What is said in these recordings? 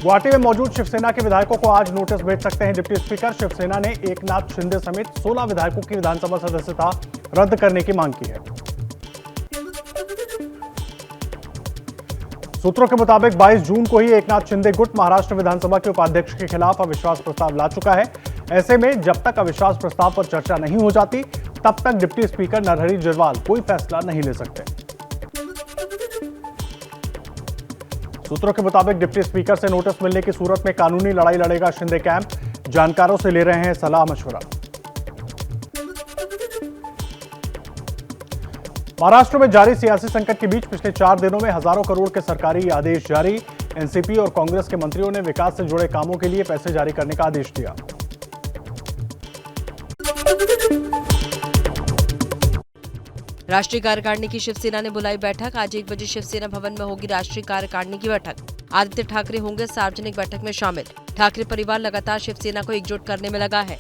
गुवाहाटी में मौजूद शिवसेना के विधायकों को आज नोटिस भेज सकते हैं डिप्टी स्पीकर। शिवसेना ने एकनाथ शिंदे समेत 16 विधायकों की विधानसभा सदस्यता रद्द करने की मांग की है। सूत्रों के मुताबिक 22 जून को ही एकनाथ शिंदे गुट महाराष्ट्र विधानसभा के उपाध्यक्ष के खिलाफ अविश्वास प्रस्ताव ला चुका है। ऐसे में जब तक अविश्वास प्रस्ताव पर चर्चा नहीं हो जाती, तब तक डिप्टी स्पीकर नरहरि झिरवाल कोई फैसला नहीं ले सकते। सूत्रों के मुताबिक डिप्टी स्पीकर से नोटिस मिलने की सूरत में कानूनी लड़ाई लड़ेगा शिंदे कैंप। जानकारों से ले रहे हैं सलाह मशवरा। महाराष्ट्र में जारी सियासी संकट के बीच पिछले 4 दिनों में हजारों करोड़ के सरकारी आदेश जारी। एनसीपी और कांग्रेस के मंत्रियों ने विकास से जुड़े कामों के लिए पैसे जारी करने का आदेश दिया। राष्ट्रीय कार्यकारिणी की शिवसेना ने बुलाई बैठक। आज 1 बजे शिवसेना भवन में होगी राष्ट्रीय कार्यकारिणी की बैठक। आदित्य ठाकरे होंगे सार्वजनिक बैठक में शामिल। ठाकरे परिवार लगातार शिवसेना को एकजुट करने में लगा है।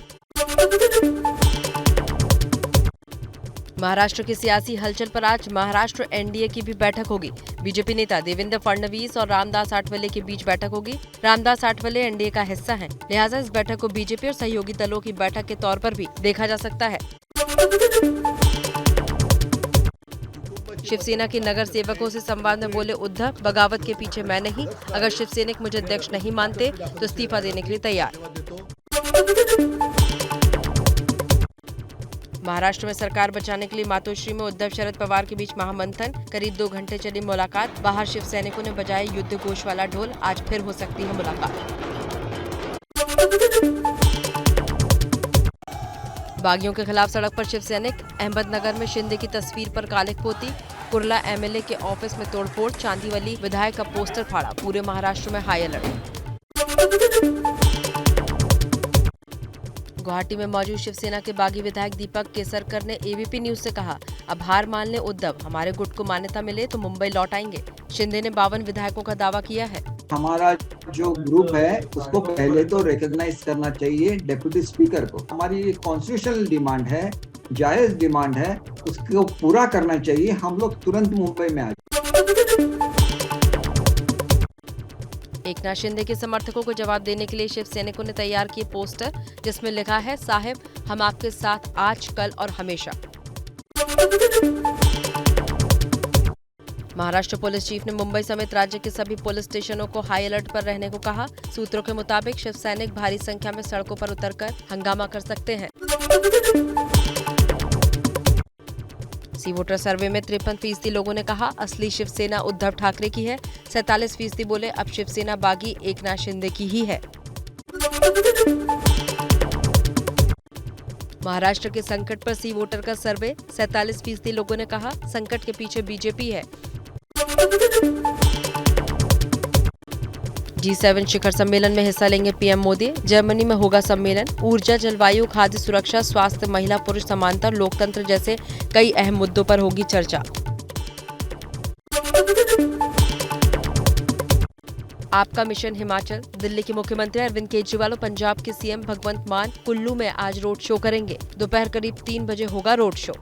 महाराष्ट्र की सियासी हलचल पर आज महाराष्ट्र एनडीए की भी बैठक होगी। बीजेपी नेता देवेंद्र फडणवीस और रामदास आठवले के बीच बैठक होगी। रामदास आठवले एनडीए का हिस्सा हैं, लिहाजा इस बैठक को बीजेपी और सहयोगी दलों की बैठक के तौर पर भी देखा जा सकता है। शिवसेना के नगर सेवकों से संवाद में बोले उद्धव, बगावत के पीछे मैं नहीं। अगर शिवसैनिक मुझे अध्यक्ष नहीं मानते तो इस्तीफा देने के लिए तैयार। महाराष्ट्र में सरकार बचाने के लिए मातोश्री में उद्धव शरद पवार के बीच महामंथन। करीब 2 घंटे चली मुलाकात। बाहर शिवसैनिकों ने बजाया युद्ध घोष वाला ढोल। आज फिर हो सकती है मुलाकात। बागियों के खिलाफ सड़क पर शिवसैनिक। अहमदनगर में शिंदे की तस्वीर पर कालिक पोती। कुर्ला एमएलए के ऑफिस में तोड़फोड़। चांदीवली विधायक का पोस्टर फाड़ा। पूरे महाराष्ट्र में हाई अलर्ट। गुवाहाटी में मौजूद शिवसेना के बागी विधायक दीपक केसरकर ने एबीपी न्यूज से कहा, अब हार मान ले उद्धव, हमारे गुट को मान्यता मिले तो मुंबई लौट आएंगे। शिंदे ने 52 विधायकों का दावा किया है। हमारा जो ग्रुप है उसको पहले तो रिकॉग्नाइज करना चाहिए डिप्टी स्पीकर को। हमारी कॉन्स्टिट्यूशनल डिमांड है, जायज डिमांड है, उसको पूरा करना चाहिए। हम लोग तुरंत मुंबई में आ जाए। एकनाथ शिंदे के समर्थकों को जवाब देने के लिए शिव सैनिकों ने तैयार किए पोस्टर, जिसमें लिखा है, साहिब हम आपके साथ आज, कल और हमेशा। महाराष्ट्र पुलिस चीफ ने मुंबई समेत राज्य के सभी पुलिस स्टेशनों को हाई अलर्ट पर रहने को कहा। सूत्रों के मुताबिक शिव सैनिक भारी संख्या में सड़कों पर उतरकर हंगामा कर सकते हैं। सी वोटर सर्वे में 53% लोगों ने कहा असली शिवसेना उद्धव ठाकरे की है। 47% बोले अब शिवसेना बागी एकनाथ शिंदे की ही है। महाराष्ट्र के संकट पर सी वोटर का सर्वे, 47% लोगों ने कहा संकट के पीछे बीजेपी है। G7 शिखर सम्मेलन में हिस्सा लेंगे पीएम मोदी। जर्मनी में होगा सम्मेलन। ऊर्जा, जलवायु, खाद्य सुरक्षा, स्वास्थ्य, महिला पुरुष समानता, लोकतंत्र जैसे कई अहम मुद्दों पर होगी चर्चा। आपका मिशन हिमाचल। दिल्ली के मुख्यमंत्री अरविंद केजरीवाल और पंजाब के सीएम भगवंत मान कुल्लू में आज रोड शो करेंगे। दोपहर करीब 3 बजे होगा रोड शो।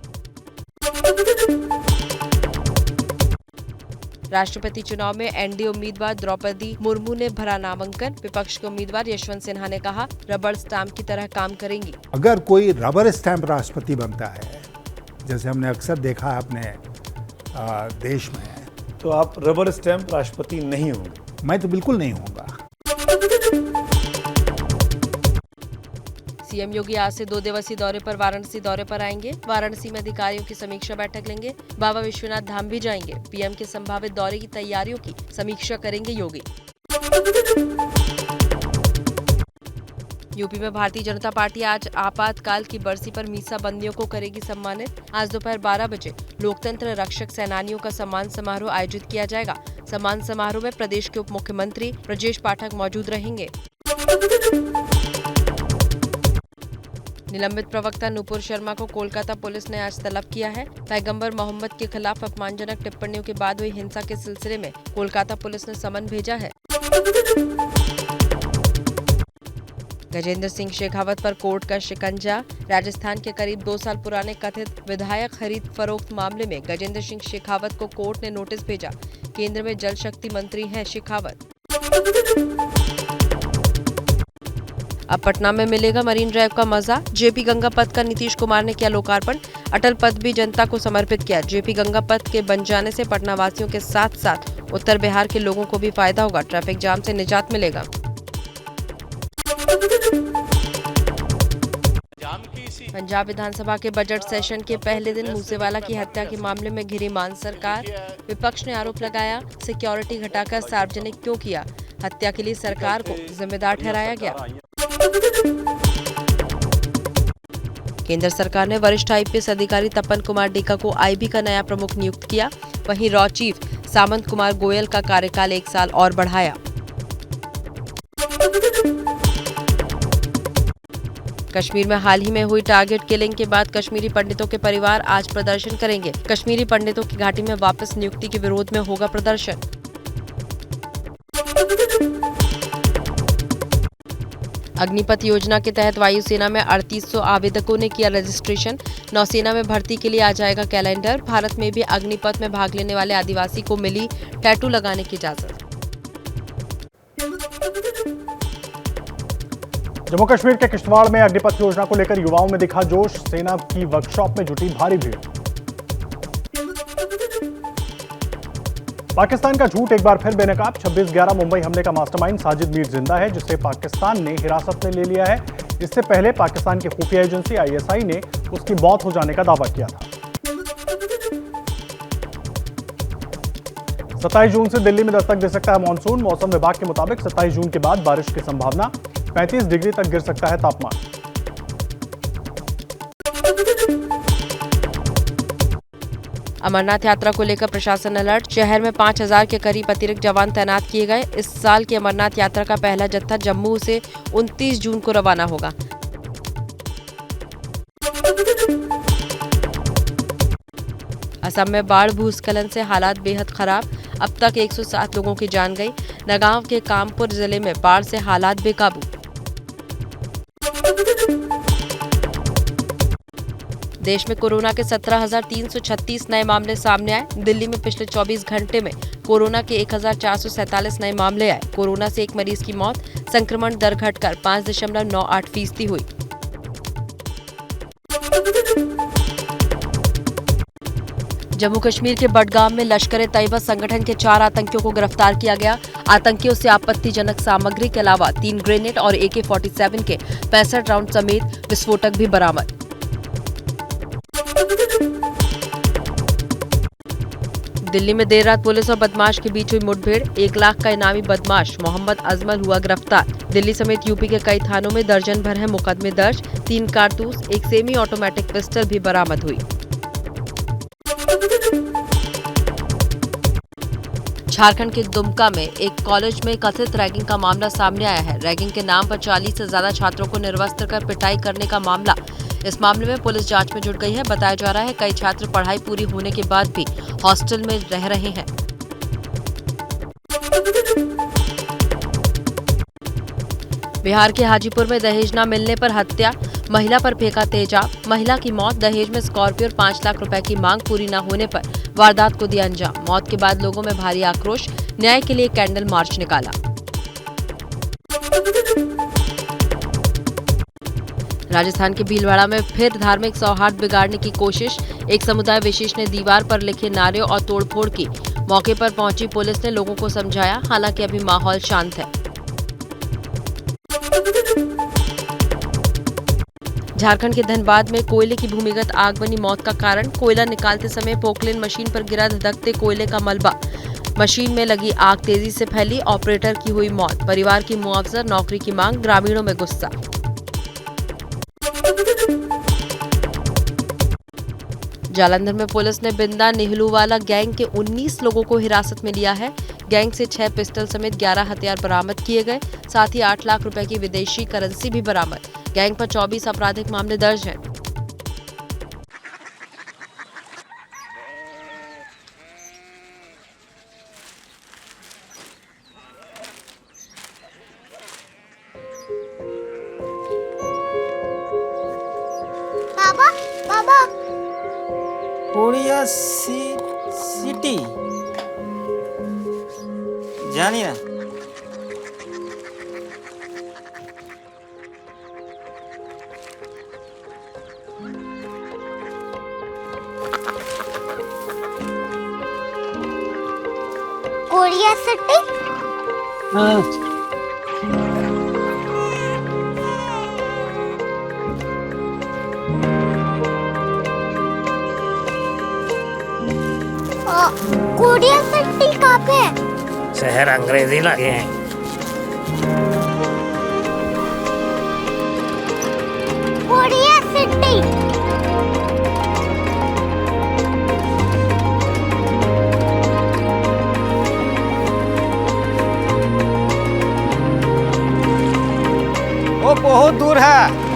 राष्ट्रपति चुनाव में एनडीए उम्मीदवार द्रौपदी मुर्मू ने भरा नामांकन। विपक्ष के उम्मीदवार यशवंत सिन्हा ने कहा रबर स्टैंप की तरह काम करेंगी। अगर कोई रबर स्टैंप राष्ट्रपति बनता है, जैसे हमने अक्सर देखा है अपने देश में, तो आप रबर स्टैंप राष्ट्रपति नहीं होंगे? मैं तो बिल्कुल नहीं होऊंगा। सीएम योगी आज से 2 दिवसीय दौरे पर वाराणसी दौरे पर आएंगे। वाराणसी में अधिकारियों की समीक्षा बैठक लेंगे। बाबा विश्वनाथ धाम भी जाएंगे। पीएम के संभावित दौरे की तैयारियों की समीक्षा करेंगे योगी। यूपी में भारतीय जनता पार्टी आज आपातकाल की बरसी पर मीसाबंदियों को करेगी सम्मानित। आज दोपहर 12 बजे लोकतंत्र रक्षक सेनानियों का सम्मान समारोह आयोजित किया जाएगा। सम्मान समारोह में प्रदेश के उप मुख्यमंत्री ब्रजेश पाठक मौजूद रहेंगे। निलंबित प्रवक्ता नुपुर शर्मा को कोलकाता पुलिस ने आज तलब किया है। पैगंबर मोहम्मद के खिलाफ अपमानजनक टिप्पणियों के बाद हुई हिंसा के सिलसिले में कोलकाता पुलिस ने समन भेजा है। गजेंद्र सिंह शेखावत पर कोर्ट का शिकंजा। राजस्थान के करीब 2 साल पुराने कथित विधायक खरीद फरोख्त मामले में गजेंद्र सिंह शेखावत को कोर्ट ने नोटिस भेजा। केंद्र में जल शक्ति मंत्री हैं शेखावत। अब पटना में मिलेगा मरीन ड्राइव का मजा। जेपी गंगा पथ का नीतीश कुमार ने किया लोकार्पण। अटल पथ भी जनता को समर्पित किया। जेपी गंगा पथ के बन जाने से पटना वासियों के साथ साथ उत्तर बिहार के लोगों को भी फायदा होगा। ट्रैफिक जाम से निजात मिलेगा। पंजाब विधानसभा के बजट सेशन के पहले दिन मूसेवाला की हत्या के मामले में घिरी मान सरकार। विपक्ष ने आरोप लगाया, सिक्योरिटी घटाकर सार्वजनिक क्यों किया। हत्या के लिए सरकार को जिम्मेदार ठहराया गया। केंद्र सरकार ने वरिष्ठ आईपीएस अधिकारी तपन कुमार डेका को आईबी का नया प्रमुख नियुक्त किया। वहीं रॉ चीफ सामंत कुमार गोयल का कार्यकाल 1 साल और बढ़ाया। कश्मीर में हाल ही में हुई टारगेट किलिंग के बाद कश्मीरी पंडितों के परिवार आज प्रदर्शन करेंगे। कश्मीरी पंडितों की घाटी में वापस नियुक्ति के विरोध में होगा प्रदर्शन। अग्निपथ योजना के तहत वायुसेना में 3800 आवेदकों ने किया रजिस्ट्रेशन। नौसेना में भर्ती के लिए आ जाएगा कैलेंडर। भारत में भी अग्निपथ में भाग लेने वाले आदिवासी को मिली टैटू लगाने की इजाजत। जम्मू कश्मीर के किश्तवाड़ में अग्निपथ योजना को लेकर युवाओं में दिखा जोश। सेना की वर्कशॉप में जुटी भारी भीड़। पाकिस्तान का झूठ एक बार फिर बेनकाब। 26/11 मुंबई हमले का मास्टरमाइंड साजिद मीर जिंदा है, जिसे पाकिस्तान ने हिरासत में ले लिया है। इससे पहले पाकिस्तान की खुफिया एजेंसी ISI ने उसकी मौत हो जाने का दावा किया था। 27 जून से दिल्ली में दस्तक दे सकता है मानसून। मौसम विभाग के मुताबिक 27 जून के बाद बारिश की संभावना। 35 डिग्री तक गिर सकता है तापमान। अमरनाथ यात्रा को लेकर प्रशासन अलर्ट। शहर में 5000 के करीब अतिरिक्त जवान तैनात किए गए। इस साल की अमरनाथ यात्रा का पहला जत्था जम्मू से 29 जून को रवाना होगा। असम में बाढ़ भूस्खलन से हालात बेहद खराब। अब तक 107 लोगों की जान गई। नगांव के कामपुर जिले में बाढ़ से हालात बेकाबू। देश में कोरोना के 17,336 नए मामले सामने आए। दिल्ली में पिछले 24 घंटे में कोरोना के 1,447 नए मामले आए। कोरोना से एक मरीज की मौत। संक्रमण दर घटकर 5.98% हुई। जम्मू कश्मीर के बडगाम में लश्कर-ए-तैयबा संगठन के 4 आतंकियों को गिरफ्तार किया गया। आतंकियों से आपत्तिजनक सामग्री के अलावा 3 ग्रेनेड और AK-47 के 65 राउंड समेत विस्फोटक भी बरामद। दिल्ली में देर रात पुलिस और बदमाश के बीच हुई मुठभेड़। 1 लाख का इनामी बदमाश मोहम्मद अजमल हुआ गिरफ्तार। दिल्ली समेत यूपी के कई थानों में दर्जन भर है मुकदमे दर्ज। 3 कारतूस, एक सेमी ऑटोमेटिक पिस्टल भी बरामद हुई। झारखंड के दुमका में एक कॉलेज में कथित रैगिंग का मामला सामने आया है। रैगिंग के नाम पर 40 से ज्यादा छात्रों को निर्वस्त्र कर पिटाई करने का मामला। इस मामले में पुलिस जांच में जुट गई है। बताया जा रहा है कई छात्र पढ़ाई पूरी होने के बाद भी हॉस्टल में रह रहे हैं। बिहार के हाजीपुर में दहेज न मिलने पर हत्या। महिला पर फेंका तेजाब। महिला की मौत। दहेज में स्कॉर्पियो और 5 लाख रुपए की मांग पूरी न होने पर वारदात को दिया अंजाम। मौत के बाद लोगों में भारी आक्रोश। न्याय के लिए कैंडल मार्च निकाला। राजस्थान के भीलवाड़ा में फिर धार्मिक सौहार्द बिगाड़ने की कोशिश। एक समुदाय विशेष ने दीवार पर लिखे नारे और तोड़फोड़ की। मौके पर पहुंची पुलिस ने लोगों को समझाया। हालांकि अभी माहौल शांत है। झारखंड के धनबाद में कोयले की भूमिगत आग बनी मौत का कारण। कोयला निकालते समय पोकलेन मशीन पर गिरा धधकते कोयले का मलबा। मशीन में लगी आग तेजी से फैली। ऑपरेटर की हुई मौत। परिवार की मुआवजा नौकरी की मांग। ग्रामीणों में गुस्सा। जालंधर में पुलिस ने बिंदा नेहलूवाला गैंग के 19 लोगों को हिरासत में लिया है। गैंग से 6 पिस्टल समेत 11 हथियार बरामद किए गए। साथ ही 8 लाख रुपए की विदेशी करेंसी भी बरामद। गैंग पर 24 आपराधिक मामले दर्ज हैं। बाबा बाबा कोरिया सिटी जानी ना कोरिया सिटी। कोरिया सिटी कहाँ पे है? शहर अंग्रेजी लगे हैं। Korea city. वो बहुत दूर है।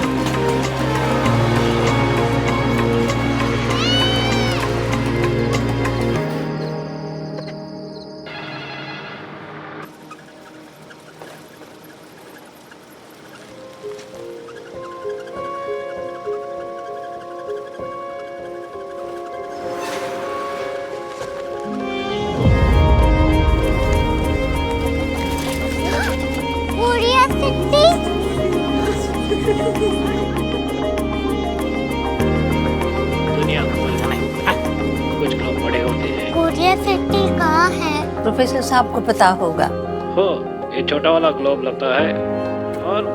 Korea city. दुनिया को बोलना नहीं, कुछ लोग बड़े होते हैं। कोरिया सिटी कहाँ है? प्रोफेसर साहब को पता होगा। हो, ये छोटा वाला ग्लोब लगता है और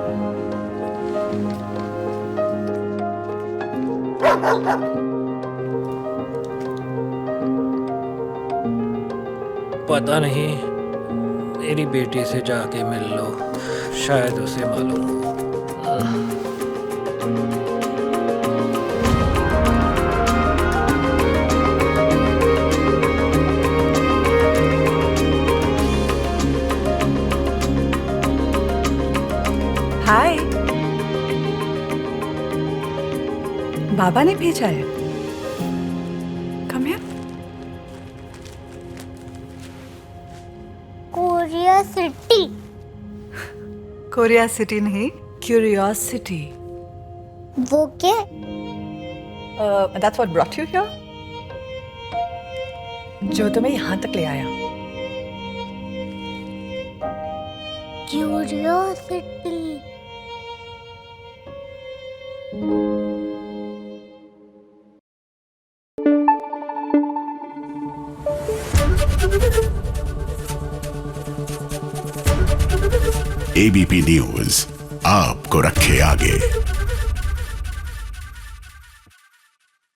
पता नहीं, मेरी बेटी से जाके मिल लो, शायद उसे मालूम हो। हाय, बाबा ने भेजा है। Come here. Korea city. Korea city नहीं, क्यूरियोसिटी। वो क्या? That's what brought you here? जो तुम्हें यहाँ तक ले आया। क्यूरियोसिटी। एबीपी न्यूज आपको रखे आगे।